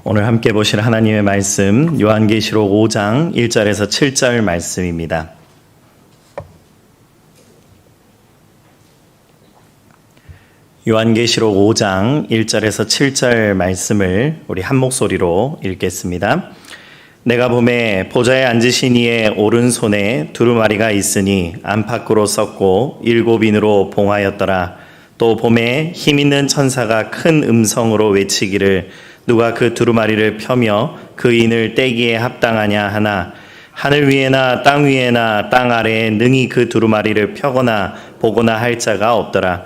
오늘 함께 보실 하나님의 말씀 요한계시록 5장 1절에서 7절 말씀입니다. 요한계시록 5장 1절에서 7절 말씀을 우리 한 목소리로 읽겠습니다. 내가 보매 보좌에 앉으신 이의 오른손에 두루마리가 있으니 안팎으로 썼고 7인으로 봉하였더라. 또 보매 힘있는 천사가 큰 음성으로 외치기를 누가 그 두루마리를 펴며 그 인을 떼기에 합당하냐 하나 하늘 위에나 땅 위에나 땅 아래에 능히 그 두루마리를 펴거나 보거나 할 자가 없더라.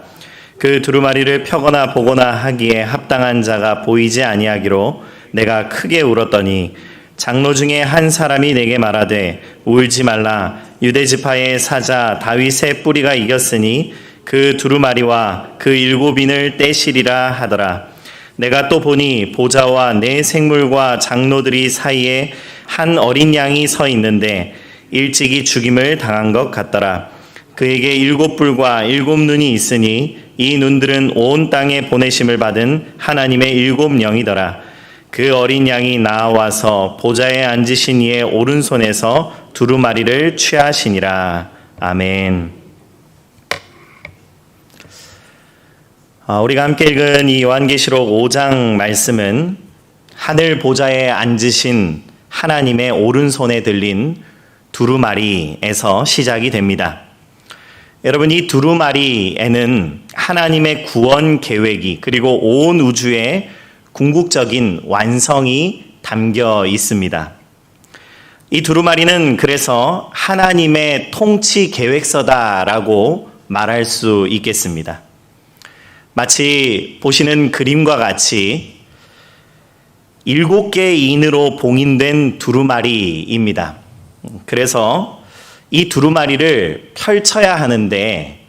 그 두루마리를 펴거나 보거나 하기에 합당한 자가 보이지 아니하기로 내가 크게 울었더니 장로 중에 한 사람이 내게 말하되 울지 말라. 유대 지파의 사자 다윗의 뿌리가 이겼으니 그 두루마리와 그 7인을 떼시리라 하더라. 내가 또 보니 보좌와 네 생물과 장로들이 사이에 한 어린 양이 서 있는데 일찍이 죽임을 당한 것 같더라. 그에게 7뿔과 7눈이 있으니 이 눈들은 온 땅에 보내심을 받은 하나님의 7영이더라. 그 어린 양이 나와서 보좌에 앉으신 이의 오른손에서 두루마리를 취하시니라. 아멘. 우리가 함께 읽은 이 요한계시록 5장 말씀은 하늘 보좌에 앉으신 하나님의 오른손에 들린 두루마리에서 시작이 됩니다. 여러분, 이 두루마리에는 하나님의 구원 계획이 그리고 온 우주의 궁극적인 완성이 담겨 있습니다. 이 두루마리는 그래서 하나님의 통치 계획서다라고 말할 수 있겠습니다. 마치 보시는 그림과 같이 7개의 인으로 봉인된 두루마리입니다. 그래서 이 두루마리를 펼쳐야 하는데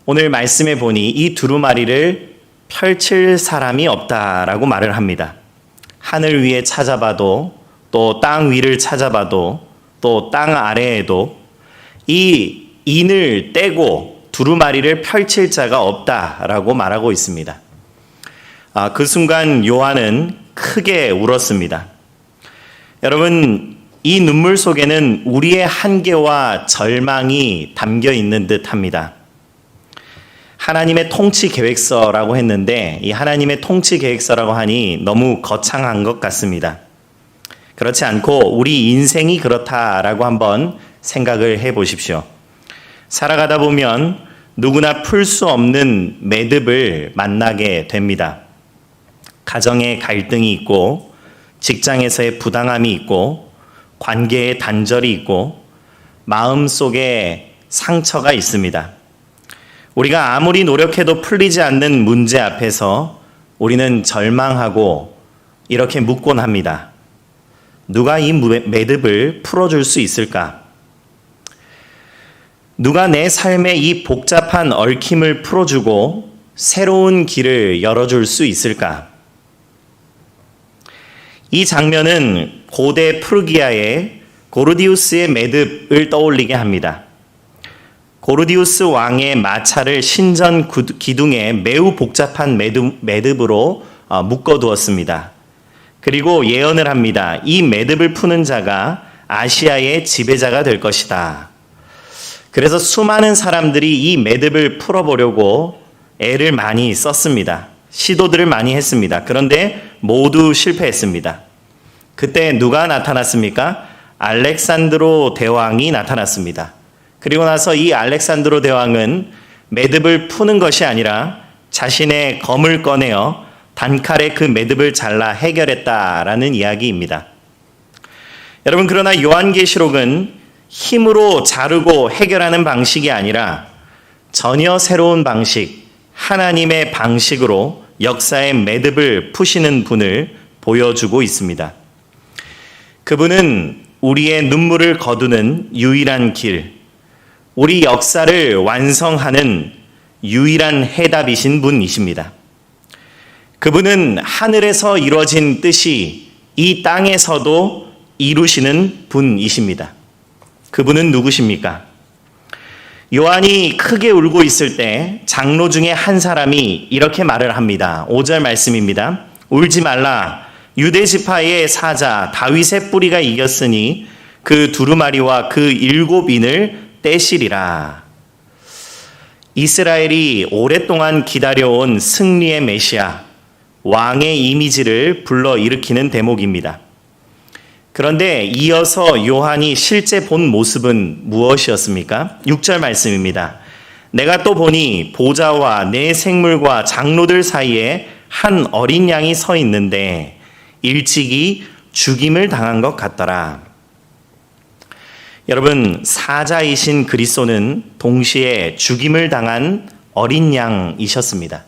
오늘 말씀에 보니 이 두루마리를 펼칠 사람이 없다라고 말을 합니다. 하늘 위에 찾아봐도 또 땅 위를 찾아봐도 또 땅 아래에도 이 인을 떼고 두루마리를 펼칠 자가 없다라고 말하고 있습니다. 그 순간 요한은 크게 울었습니다. 여러분, 이 눈물 속에는 우리의 한계와 절망이 담겨 있는 듯합니다. 하나님의 통치 계획서라고 했는데 이 하나님의 통치 계획서라고 하니 너무 거창한 것 같습니다. 그렇지 않고 우리 인생이 그렇다라고 한번 생각을 해보십시오. 살아가다 보면 누구나 풀 수 없는 매듭을 만나게 됩니다. 가정에 갈등이 있고 직장에서의 부당함이 있고 관계의 단절이 있고 마음속에 상처가 있습니다. 우리가 아무리 노력해도 풀리지 않는 문제 앞에서 우리는 절망하고 이렇게 묻곤 합니다. 누가 이 매듭을 풀어줄 수 있을까? 누가 내 삶의 이 복잡한 얽힘을 풀어주고 새로운 길을 열어줄 수 있을까? 이 장면은 고대 프르기아의 고르디우스의 매듭을 떠올리게 합니다. 고르디우스 왕의 마차를 신전 기둥에 매우 복잡한 매듭으로 묶어두었습니다. 그리고 예언을 합니다. 이 매듭을 푸는 자가 아시아의 지배자가 될 것이다. 그래서 수많은 사람들이 이 매듭을 풀어보려고 애를 많이 썼습니다. 시도들을 많이 했습니다. 그런데 모두 실패했습니다. 그때 누가 나타났습니까? 알렉산드로 대왕이 나타났습니다. 그리고 나서 이 알렉산드로 대왕은 매듭을 푸는 것이 아니라 자신의 검을 꺼내어 단칼에 그 매듭을 잘라 해결했다라는 이야기입니다. 여러분, 그러나 요한계시록은 힘으로 자르고 해결하는 방식이 아니라 전혀 새로운 방식, 하나님의 방식으로 역사의 매듭을 푸시는 분을 보여주고 있습니다. 그분은 우리의 눈물을 거두는 유일한 길, 우리 역사를 완성하는 유일한 해답이신 분이십니다. 그분은 하늘에서 이루어진 뜻이 이 땅에서도 이루시는 분이십니다. 그분은 누구십니까? 요한이 크게 울고 있을 때 장로 중에 한 사람이 이렇게 말을 합니다. 5절 말씀입니다. 울지 말라. 유대 지파의 사자 다윗의 뿌리가 이겼으니 그 두루마리와 그 7인을 떼시리라. 이스라엘이 오랫동안 기다려온 승리의 메시아, 왕의 이미지를 불러일으키는 대목입니다. 그런데 이어서 요한이 실제 본 모습은 무엇이었습니까? 6절 말씀입니다. 내가 또 보니 보좌와 내 생물과 장로들 사이에 한 어린 양이 서 있는데 일찍이 죽임을 당한 것 같더라. 여러분, 사자이신 그리스도는 동시에 죽임을 당한 어린 양이셨습니다.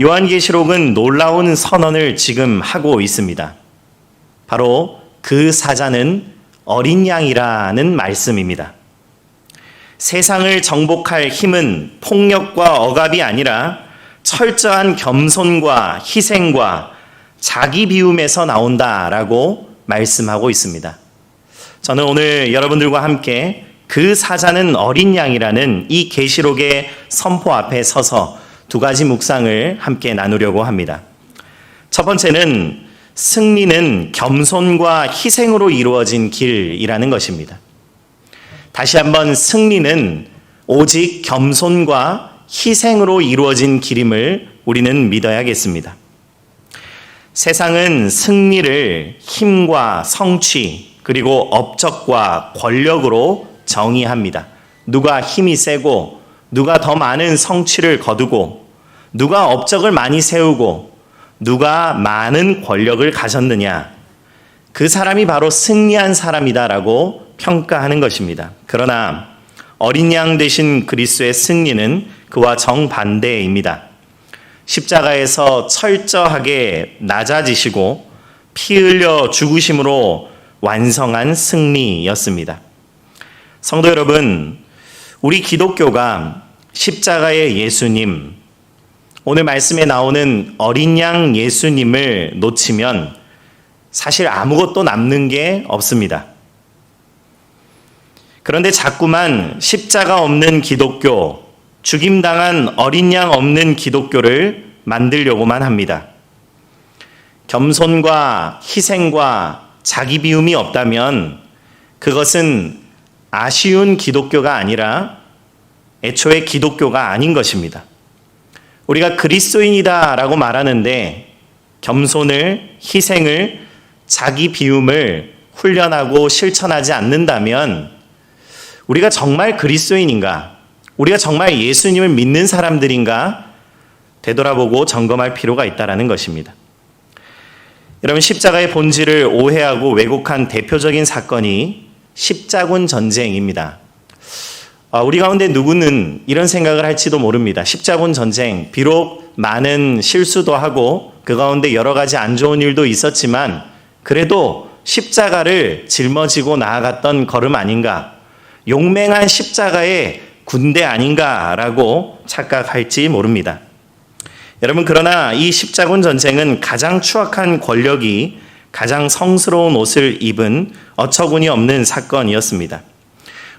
요한계시록은 놀라운 선언을 지금 하고 있습니다. 바로 그 사자는 어린 양이라는 말씀입니다. 세상을 정복할 힘은 폭력과 억압이 아니라 철저한 겸손과 희생과 자기 비움에서 나온다라고 말씀하고 있습니다. 저는 오늘 여러분들과 함께 그 사자는 어린 양이라는 이 계시록의 선포 앞에 서서 두 가지 묵상을 함께 나누려고 합니다. 첫 번째는 승리는 겸손과 희생으로 이루어진 길이라는 것입니다. 다시 한번 승리는 오직 겸손과 희생으로 이루어진 길임을 우리는 믿어야겠습니다. 세상은 승리를 힘과 성취 그리고 업적과 권력으로 정의합니다. 누가 힘이 세고 누가 더 많은 성취를 거두고 누가 업적을 많이 세우고 누가 많은 권력을 가졌느냐, 그 사람이 바로 승리한 사람이다라고 평가하는 것입니다. 그러나 어린 양 되신 그리스도의 승리는 그와 정반대입니다. 십자가에서 철저하게 낮아지시고 피 흘려 죽으심으로 완성한 승리였습니다. 성도 여러분, 우리 기독교가 십자가의 예수님, 오늘 말씀에 나오는 어린 양 예수님을 놓치면 사실 아무것도 남는 게 없습니다. 그런데 자꾸만 십자가 없는 기독교, 죽임당한 어린 양 없는 기독교를 만들려고만 합니다. 겸손과 희생과 자기 비움이 없다면 그것은 아쉬운 기독교가 아니라 애초에 기독교가 아닌 것입니다. 우리가 그리스도인이다라고 말하는데 겸손을, 희생을, 자기 비움을 훈련하고 실천하지 않는다면 우리가 정말 그리스도인인가? 우리가 정말 예수님을 믿는 사람들인가? 되돌아보고 점검할 필요가 있다는 것입니다. 여러분, 십자가의 본질을 오해하고 왜곡한 대표적인 사건이 십자군 전쟁입니다. 우리 가운데 누구는 이런 생각을 할지도 모릅니다. 십자군 전쟁, 비록 많은 실수도 하고 그 가운데 여러 가지 안 좋은 일도 있었지만 그래도 십자가를 짊어지고 나아갔던 걸음 아닌가, 용맹한 십자가의 군대 아닌가라고 착각할지 모릅니다. 여러분, 그러나 이 십자군 전쟁은 가장 추악한 권력이 가장 성스러운 옷을 입은 어처구니 없는 사건이었습니다.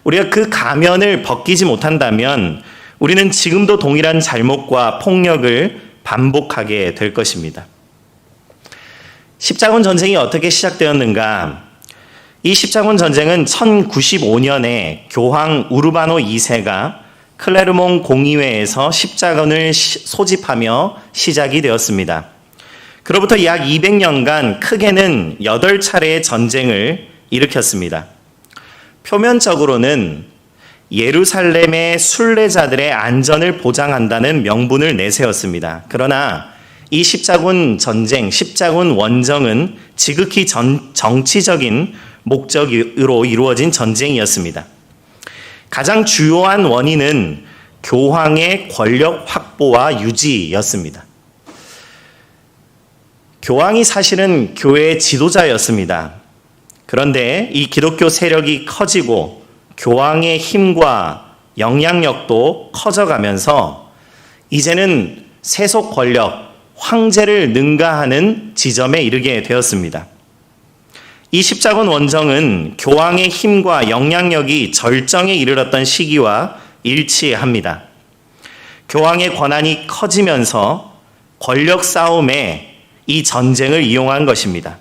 우리가 그 가면을 벗기지 못한다면 우리는 지금도 동일한 잘못과 폭력을 반복하게 될 것입니다. 십자군 전쟁이 어떻게 시작되었는가? 이 십자군 전쟁은 1095년에 교황 우르바노 2세가 클레르몽 공의회에서 십자군을 소집하며 시작이 되었습니다. 그로부터 약 200년간 크게는 8차례의 전쟁을 일으켰습니다. 표면적으로는 예루살렘의 순례자들의 안전을 보장한다는 명분을 내세웠습니다. 그러나 이 십자군 전쟁, 십자군 원정은 지극히 정치적인 목적으로 이루어진 전쟁이었습니다. 가장 주요한 원인은 교황의 권력 확보와 유지였습니다. 교황이 사실은 교회의 지도자였습니다. 그런데 이 기독교 세력이 커지고 교황의 힘과 영향력도 커져가면서 이제는 세속 권력, 황제를 능가하는 지점에 이르게 되었습니다. 이 십자군 원정은 교황의 힘과 영향력이 절정에 이르렀던 시기와 일치합니다. 교황의 권한이 커지면서 권력 싸움에 이 전쟁을 이용한 것입니다.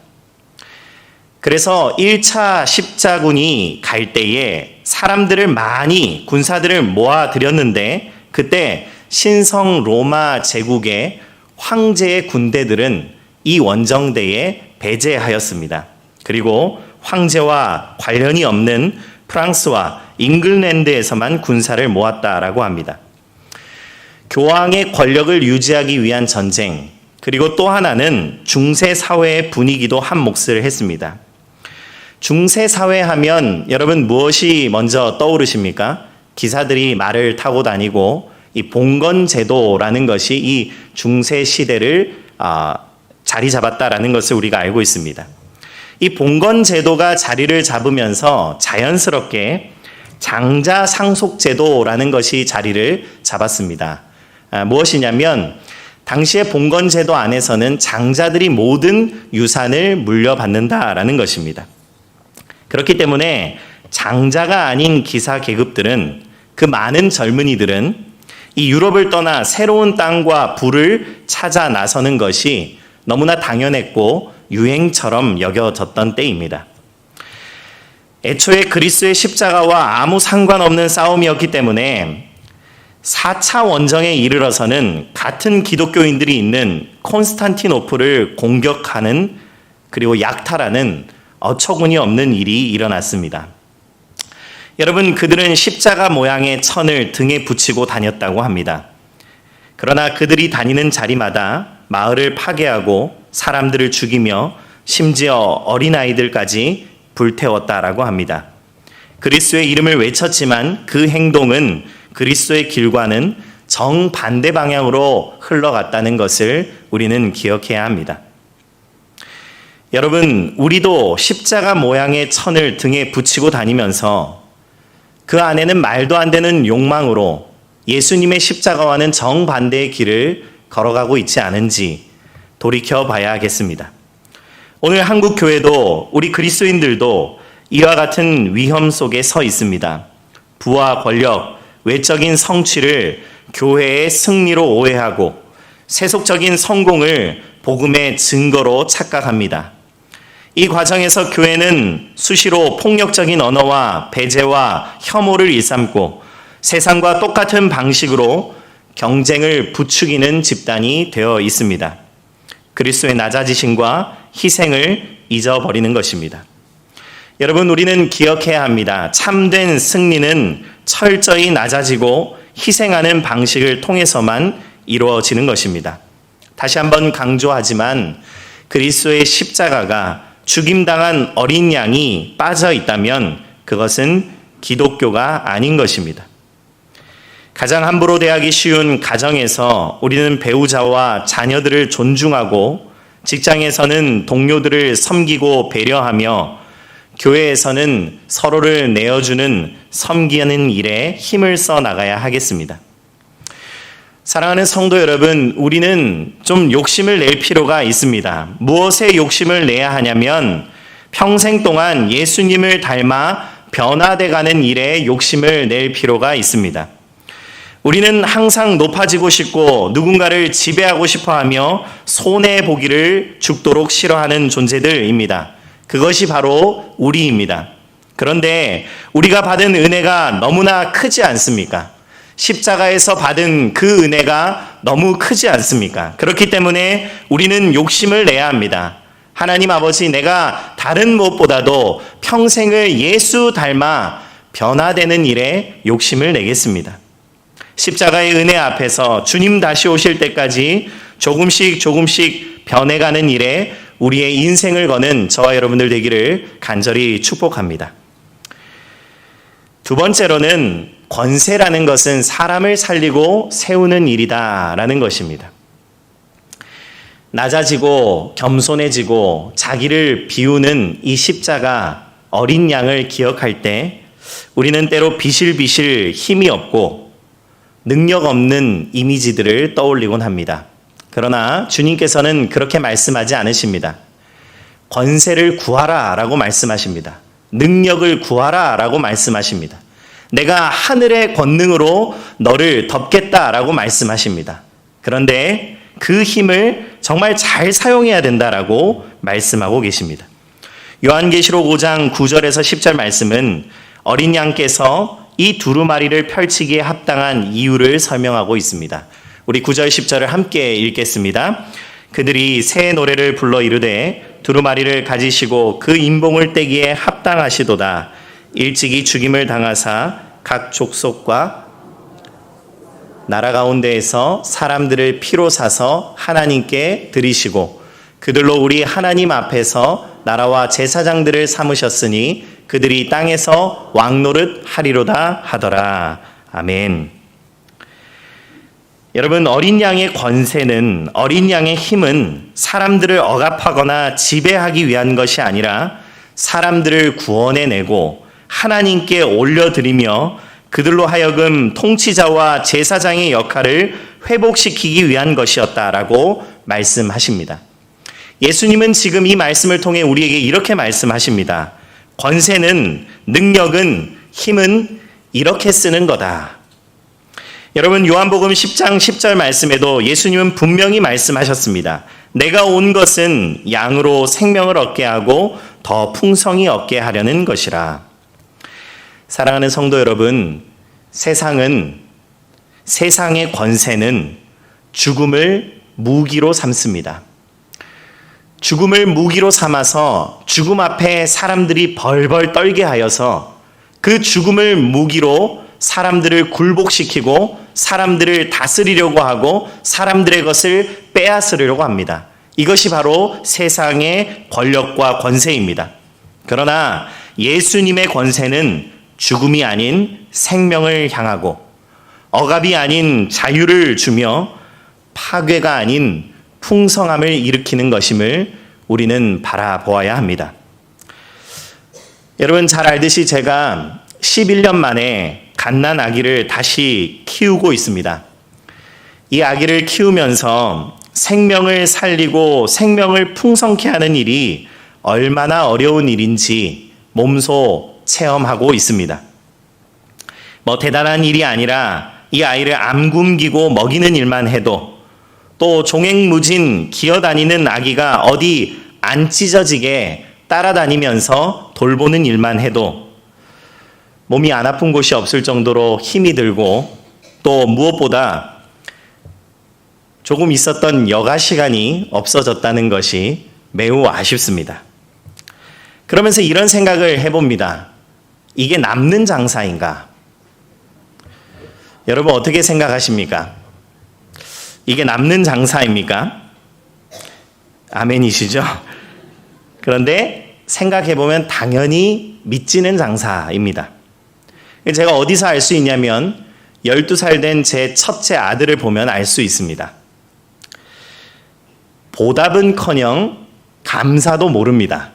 그래서 1차 십자군이 갈 때에 사람들을 많이 군사들을 모아들였는데 그때 신성 로마 제국의 황제의 군대들은 이 원정대에 배제하였습니다. 그리고 황제와 관련이 없는 프랑스와 잉글랜드에서만 군사를 모았다라고 합니다. 교황의 권력을 유지하기 위한 전쟁, 그리고 또 하나는 중세 사회의 분위기도 한 몫을 했습니다. 중세 사회 하면 여러분 무엇이 먼저 떠오르십니까? 기사들이 말을 타고 다니고 이 봉건 제도라는 것이 이 중세 시대를 자리 잡았다라는 것을 우리가 알고 있습니다. 이 봉건 제도가 자리를 잡으면서 자연스럽게 장자 상속 제도라는 것이 자리를 잡았습니다. 무엇이냐면 당시의 봉건 제도 안에서는 장자들이 모든 유산을 물려받는다라는 것입니다. 그렇기 때문에 장자가 아닌 기사 계급들은, 그 많은 젊은이들은 이 유럽을 떠나 새로운 땅과 부를 찾아 나서는 것이 너무나 당연했고 유행처럼 여겨졌던 때입니다. 애초에 그리스도의 십자가와 아무 상관없는 싸움이었기 때문에 4차 원정에 이르러서는 같은 기독교인들이 있는 콘스탄티노플을 공격하는, 그리고 약탈하는 어처구니 없는 일이 일어났습니다. 여러분, 그들은 십자가 모양의 천을 등에 붙이고 다녔다고 합니다. 그러나 그들이 다니는 자리마다 마을을 파괴하고 사람들을 죽이며 심지어 어린아이들까지 불태웠다라고 합니다. 그리스도의 이름을 외쳤지만 그 행동은 그리스도의 길과는 정반대 방향으로 흘러갔다는 것을 우리는 기억해야 합니다. 여러분, 우리도 십자가 모양의 천을 등에 붙이고 다니면서 그 안에는 말도 안 되는 욕망으로 예수님의 십자가와는 정반대의 길을 걸어가고 있지 않은지 돌이켜 봐야 하겠습니다. 오늘 한국 교회도, 우리 그리스도인들도 이와 같은 위험 속에 서 있습니다. 부와 권력, 외적인 성취를 교회의 승리로 오해하고 세속적인 성공을 복음의 증거로 착각합니다. 이 과정에서 교회는 수시로 폭력적인 언어와 배제와 혐오를 일삼고 세상과 똑같은 방식으로 경쟁을 부추기는 집단이 되어 있습니다. 그리스도의 낮아지심과 희생을 잊어버리는 것입니다. 여러분, 우리는 기억해야 합니다. 참된 승리는 철저히 낮아지고 희생하는 방식을 통해서만 이루어지는 것입니다. 다시 한번 강조하지만 그리스도의 십자가가 죽임당한 어린 양이 빠져 있다면 그것은 기독교가 아닌 것입니다. 가장 함부로 대하기 쉬운 가정에서 우리는 배우자와 자녀들을 존중하고, 직장에서는 동료들을 섬기고 배려하며, 교회에서는 서로를 내어주는 섬기는 일에 힘을 써 나가야 하겠습니다. 사랑하는 성도 여러분, 우리는 좀 욕심을 낼 필요가 있습니다. 무엇에 욕심을 내야 하냐면 평생 동안 예수님을 닮아 변화돼가는 일에 욕심을 낼 필요가 있습니다. 우리는 항상 높아지고 싶고 누군가를 지배하고 싶어하며 손해보기를 죽도록 싫어하는 존재들입니다. 그것이 바로 우리입니다. 그런데 우리가 받은 은혜가 너무나 크지 않습니까? 십자가에서 받은 그 은혜가 너무 크지 않습니까? 그렇기 때문에 우리는 욕심을 내야 합니다. 하나님 아버지, 내가 다른 무엇보다도 평생을 예수 닮아 변화되는 일에 욕심을 내겠습니다. 십자가의 은혜 앞에서 주님 다시 오실 때까지 조금씩 변해가는 일에 우리의 인생을 거는 저와 여러분들 되기를 간절히 축복합니다. 두 번째로는 권세라는 것은 사람을 살리고 세우는 일이다라는 것입니다. 낮아지고 겸손해지고 자기를 비우는 이 십자가 어린 양을 기억할 때 우리는 때로 비실비실 힘이 없고 능력 없는 이미지들을 떠올리곤 합니다. 그러나 주님께서는 그렇게 말씀하지 않으십니다. 권세를 구하라 라고 말씀하십니다. 능력을 구하라 라고 말씀하십니다. 내가 하늘의 권능으로 너를 덮겠다 라고 말씀하십니다. 그런데 그 힘을 정말 잘 사용해야 된다라고 말씀하고 계십니다. 요한계시록 5장 9절에서 10절 말씀은 어린 양께서 이 두루마리를 펼치기에 합당한 이유를 설명하고 있습니다. 우리 9절 10절을 함께 읽겠습니다. 그들이 새 노래를 불러 이르되 두루마리를 가지시고 그 인봉을 떼기에 합당하시도다. 일찍이 죽임을 당하사 각 족속과 나라 가운데에서 사람들을 피로 사서 하나님께 드리시고 그들로 우리 하나님 앞에서 나라와 제사장들을 삼으셨으니 그들이 땅에서 왕노릇 하리로다 하더라. 아멘. 여러분, 어린 양의 권세는, 어린 양의 힘은 사람들을 억압하거나 지배하기 위한 것이 아니라 사람들을 구원해내고 하나님께 올려드리며 그들로 하여금 통치자와 제사장의 역할을 회복시키기 위한 것이었다라고 말씀하십니다. 예수님은 지금 이 말씀을 통해 우리에게 이렇게 말씀하십니다. 권세는, 능력은, 힘은 이렇게 쓰는 거다. 여러분, 요한복음 10장 10절 말씀에도 예수님은 분명히 말씀하셨습니다. 내가 온 것은 양으로 생명을 얻게 하고 더 풍성히 얻게 하려는 것이라. 사랑하는 성도 여러분, 세상의 권세는 죽음을 무기로 삼습니다. 죽음을 무기로 삼아서 죽음 앞에 사람들이 벌벌 떨게 하여서 그 죽음을 무기로 사람들을 굴복시키고 사람들을 다스리려고 하고 사람들의 것을 빼앗으려고 합니다. 이것이 바로 세상의 권력과 권세입니다. 그러나 예수님의 권세는 죽음이 아닌 생명을 향하고 억압이 아닌 자유를 주며 파괴가 아닌 풍성함을 일으키는 것임을 우리는 바라보아야 합니다. 여러분 잘 알듯이 제가 11년 만에 갓난 아기를 다시 키우고 있습니다. 이 아기를 키우면서 생명을 살리고 생명을 풍성케 하는 일이 얼마나 어려운 일인지 몸소 체험하고 있습니다. 대단한 일이 아니라 이 아이를 암 굶기고 먹이는 일만 해도 또 종횡무진 기어다니는 아기가 어디 안 찢어지게 따라다니면서 돌보는 일만 해도 몸이 안 아픈 곳이 없을 정도로 힘이 들고 또 무엇보다 조금 있었던 여가 시간이 없어졌다는 것이 매우 아쉽습니다. 그러면서 이런 생각을 해봅니다. 이게 남는 장사인가? 여러분 어떻게 생각하십니까? 이게 남는 장사입니까? 아멘이시죠? 그런데 생각해보면 당연히 믿지는 장사입니다. 제가 어디서 알 수 있냐면 12살 된 제 첫째 아들을 보면 알 수 있습니다. 보답은커녕 감사도 모릅니다.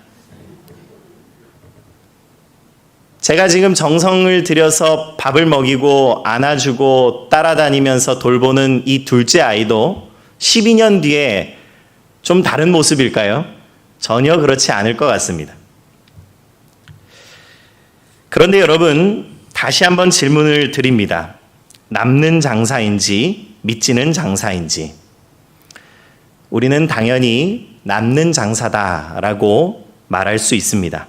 제가 지금 정성을 들여서 밥을 먹이고 안아주고 따라다니면서 돌보는 이 둘째 아이도 12년 뒤에 좀 다른 모습일까요? 전혀 그렇지 않을 것 같습니다. 그런데 여러분, 다시 한번 질문을 드립니다. 남는 장사인지 믿지는 장사인지. 우리는 당연히 남는 장사다라고 말할 수 있습니다.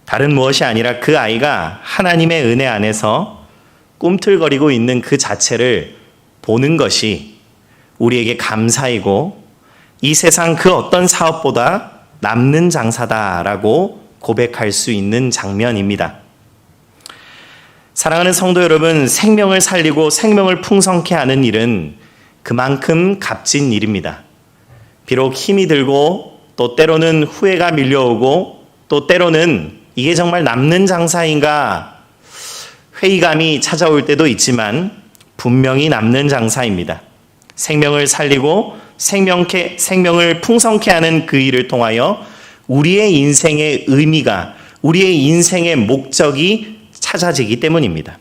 다른 무엇이 아니라 그 아이가 하나님의 은혜 안에서 꿈틀거리고 있는 그 자체를 보는 것이 우리에게 감사이고 이 세상 그 어떤 사업보다 남는 장사다라고 고백할 수 있는 장면입니다. 사랑하는 성도 여러분, 생명을 살리고 생명을 풍성케 하는 일은 그만큼 값진 일입니다. 비록 힘이 들고 또 때로는 후회가 밀려오고 또 때로는 이게 정말 남는 장사인가 회의감이 찾아올 때도 있지만 분명히 남는 장사입니다. 생명을 살리고 생명을 풍성케 하는 그 일을 통하여 우리의 인생의 의미가, 우리의 인생의 목적이 찾아지기 때문입니다.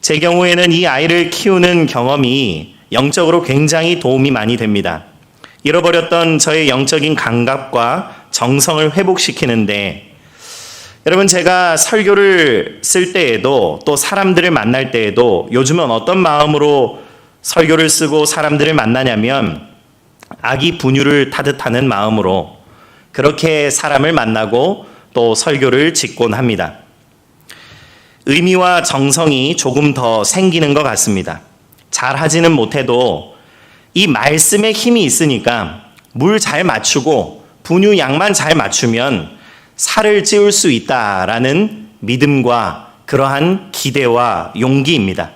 제 경우에는 이 아이를 키우는 경험이 영적으로 굉장히 도움이 많이 됩니다. 잃어버렸던 저의 영적인 감각과 정성을 회복시키는데 여러분 제가 설교를 쓸 때에도 또 사람들을 만날 때에도 요즘은 어떤 마음으로 설교를 쓰고 사람들을 만나냐면 아기 분유를 타듯하는 마음으로 그렇게 사람을 만나고 또 설교를 짓곤 합니다. 의미와 정성이 조금 더 생기는 것 같습니다. 잘 하지는 못해도 이 말씀에 힘이 있으니까 물 잘 맞추고 분유 양만 잘 맞추면 살을 찌울 수 있다라는 믿음과 그러한 기대와 용기입니다.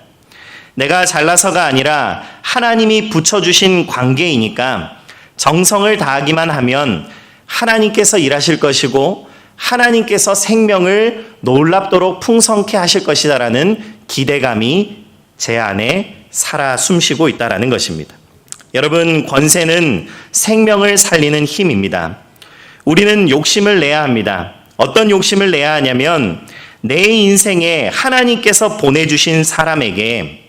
내가 잘나서가 아니라 하나님이 붙여주신 관계이니까 정성을 다하기만 하면 하나님께서 일하실 것이고 하나님께서 생명을 놀랍도록 풍성케 하실 것이다라는 기대감이 제 안에 살아 숨쉬고 있다라는 것입니다. 여러분, 권세는 생명을 살리는 힘입니다. 우리는 욕심을 내야 합니다. 어떤 욕심을 내야 하냐면 내 인생에 하나님께서 보내주신 사람에게,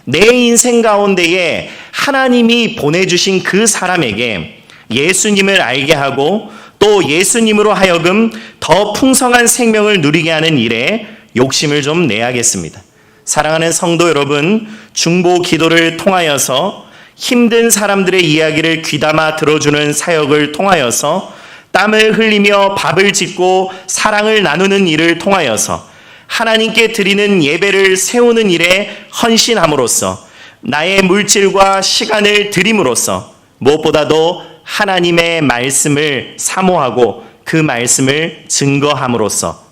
내 인생 가운데에 하나님이 보내주신 그 사람에게 예수님을 알게 하고 또 예수님으로 하여금 더 풍성한 생명을 누리게 하는 일에 욕심을 좀 내야겠습니다. 사랑하는 성도 여러분, 중보 기도를 통하여서 힘든 사람들의 이야기를 귀담아 들어주는 사역을 통하여서 땀을 흘리며 밥을 짓고 사랑을 나누는 일을 통하여서 하나님께 드리는 예배를 세우는 일에 헌신함으로써 나의 물질과 시간을 드림으로써 무엇보다도 하나님의 말씀을 사모하고 그 말씀을 증거함으로써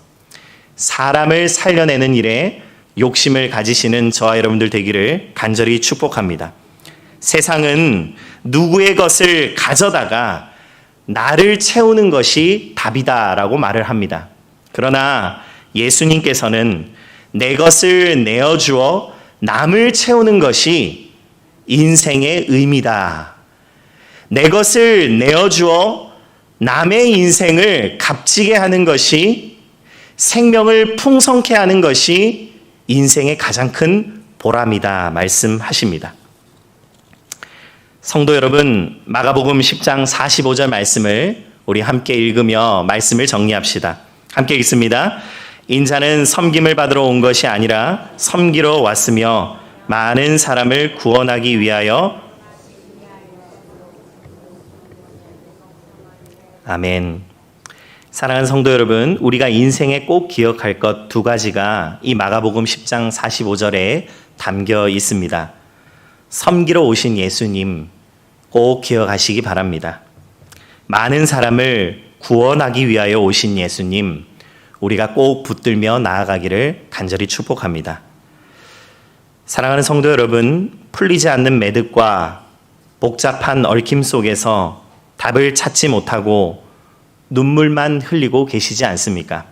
사람을 살려내는 일에 욕심을 가지시는 저와 여러분들 되기를 간절히 축복합니다. 세상은 누구의 것을 가져다가 나를 채우는 것이 답이다라고 말을 합니다. 그러나 예수님께서는 내 것을 내어주어 남을 채우는 것이 인생의 의미다. 내 것을 내어주어 남의 인생을 값지게 하는 것이, 생명을 풍성케 하는 것이 인생의 가장 큰 보람이다 말씀하십니다. 성도 여러분, 마가복음 10장 45절 말씀을 우리 함께 읽으며 말씀을 정리합시다. 함께 읽습니다. 인자는 섬김을 받으러 온 것이 아니라 섬기러 왔으며 많은 사람을 구원하기 위하여. 아멘. 사랑하는 성도 여러분, 우리가 인생에 꼭 기억할 것 두 가지가 이 마가복음 10장 45절에 담겨 있습니다. 섬기러 오신 예수님 꼭 기억하시기 바랍니다. 많은 사람을 구원하기 위하여 오신 예수님, 우리가 꼭 붙들며 나아가기를 간절히 축복합니다. 사랑하는 성도 여러분, 풀리지 않는 매듭과 복잡한 얽힘 속에서 답을 찾지 못하고 눈물만 흘리고 계시지 않습니까?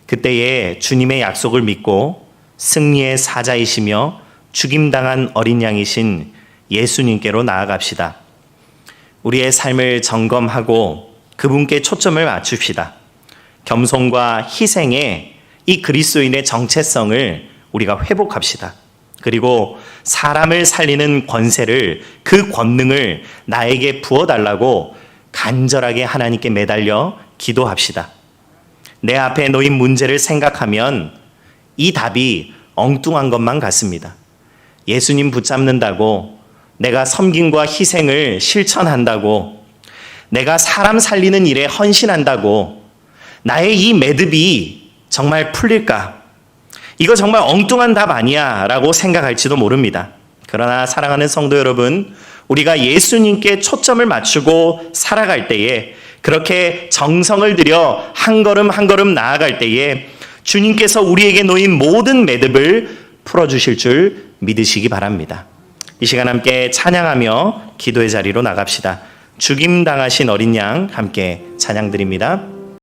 그때에 주님의 약속을 믿고 승리의 사자이시며 죽임당한 어린 양이신 예수님께로 나아갑시다. 우리의 삶을 점검하고 그분께 초점을 맞춥시다. 겸손과 희생의 이 그리스도인의 정체성을 우리가 회복합시다. 그리고 사람을 살리는 권세를, 그 권능을 나에게 부어달라고 간절하게 하나님께 매달려 기도합시다. 내 앞에 놓인 문제를 생각하면 이 답이 엉뚱한 것만 같습니다. 예수님 붙잡는다고, 내가 섬김과 희생을 실천한다고, 내가 사람 살리는 일에 헌신한다고 나의 이 매듭이 정말 풀릴까? 이거 정말 엉뚱한 답 아니야 라고 생각할지도 모릅니다. 그러나 사랑하는 성도 여러분, 우리가 예수님께 초점을 맞추고 살아갈 때에, 그렇게 정성을 들여 한 걸음 한 걸음 나아갈 때에 주님께서 우리에게 놓인 모든 매듭을 풀어주실 줄 믿으시기 바랍니다. 이 시간 함께 찬양하며 기도의 자리로 나갑시다. 죽임당하신 어린 양 함께 찬양 드립니다.